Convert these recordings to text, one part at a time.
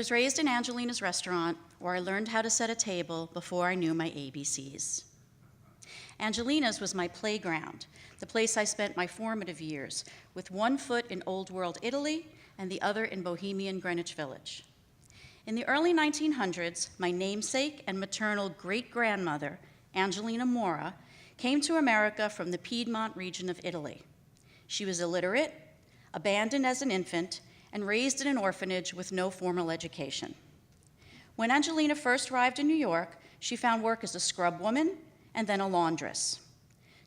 was raised in Angelina's restaurant, where I learned how to set a table before I knew my ABCs. Angelina's was my playground, the place I spent my formative years, with one foot in Old World Italy and the other in Bohemian Greenwich Village. In the early 1900s, my namesake and maternal great-grandmother, Angelina Mora, came to America from the Piedmont region of Italy. She was illiterate, abandoned as an infant, and raised in an orphanage with no formal education. When Angelina first arrived in New York, she found work as a scrub woman and then a laundress.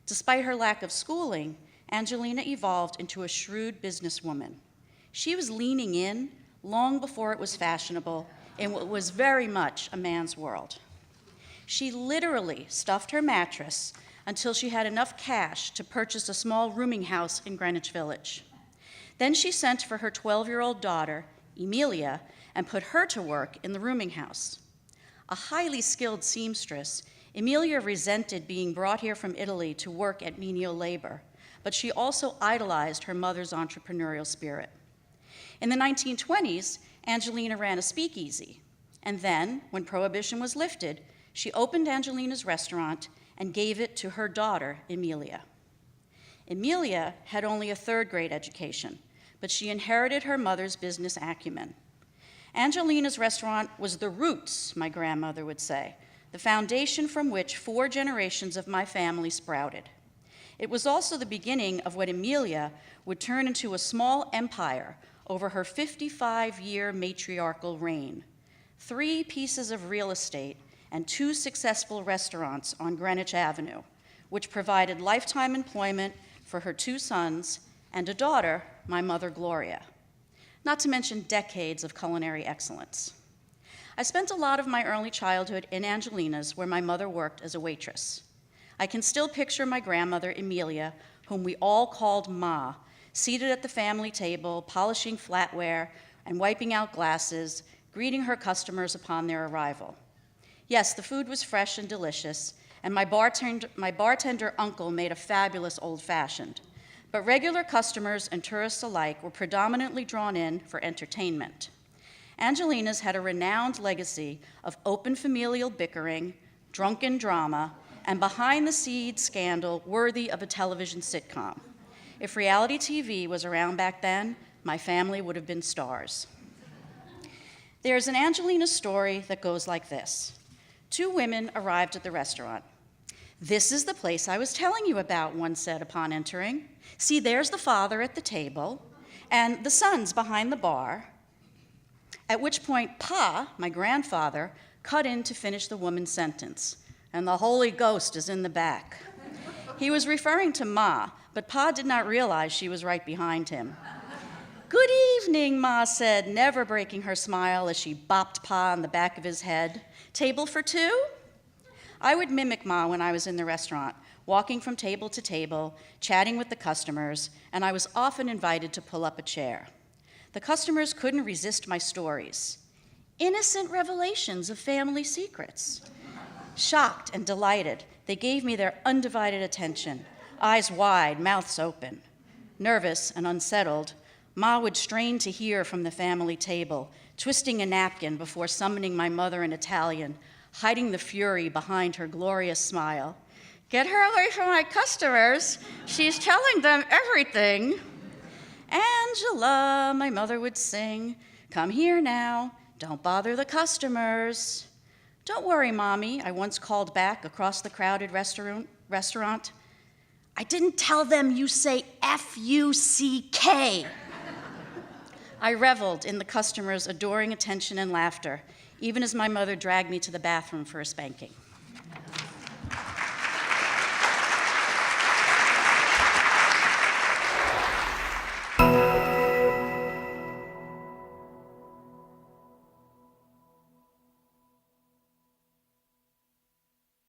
Despite her lack of schooling, Angelina evolved into a shrewd businesswoman. She was leaning in long before it was fashionable in what was very much a man's world. She literally stuffed her mattress until she had enough cash to purchase a small rooming house in Greenwich Village. Then she sent for her 12-year-old daughter, Emilia, and put her to work in the rooming house. A highly skilled seamstress, Emilia resented being brought here from Italy to work at menial labor, but she also idolized her mother's entrepreneurial spirit. In the 1920s, Angelina ran a speakeasy, and then, when Prohibition was lifted, she opened Angelina's restaurant and gave it to her daughter, Emilia. Emilia had only a third-grade education, but she inherited her mother's business acumen. Angelina's restaurant was the roots, my grandmother would say, the foundation from which 4 generations of my family sprouted. It was also the beginning of what Emilia would turn into a small empire over her 55-year matriarchal reign. 3 pieces of real estate and 2 successful restaurants on Greenwich Avenue, which provided lifetime employment for her 2 sons and a daughter, my mother Gloria, not to mention decades of culinary excellence. I spent a lot of my early childhood in Angelina's, where my mother worked as a waitress. I can still picture my grandmother, Emilia, whom we all called Ma, seated at the family table, polishing flatware and wiping out glasses, greeting her customers upon their arrival. Yes, the food was fresh and delicious, and my bartender uncle made a fabulous old-fashioned. But regular customers and tourists alike were predominantly drawn in for entertainment. Angelina's had a renowned legacy of open familial bickering, drunken drama, and behind-the-scenes scandal worthy of a television sitcom. If reality TV was around back then, my family would have been stars. There's an Angelina story that goes like this. 2 women arrived at the restaurant. "This is the place I was telling you about," one said upon entering. "See, there's the father at the table, and the sons behind the bar." At which point, Pa, my grandfather, cut in to finish the woman's sentence, "And the Holy Ghost is in the back." He was referring to Ma, but Pa did not realize she was right behind him. "Good evening," Ma said, never breaking her smile as she bopped Pa on the back of his head. "Table for 2?" I would mimic Ma when I was in the restaurant, walking from table to table, chatting with the customers, and I was often invited to pull up a chair. The customers couldn't resist my stories. Innocent revelations of family secrets. Shocked and delighted, they gave me their undivided attention, eyes wide, mouths open. Nervous and unsettled, Ma would strain to hear from the family table, twisting a napkin before summoning my mother in Italian, hiding the fury behind her glorious smile. "Get her away from my customers. She's telling them everything." "Angela," my mother would sing, "come here now. Don't bother the customers." "Don't worry, Mommy," I once called back across the crowded restaurant. "I didn't tell them you say F-U-C-K." I reveled in the customers' adoring attention and laughter, even as my mother dragged me to the bathroom for a spanking.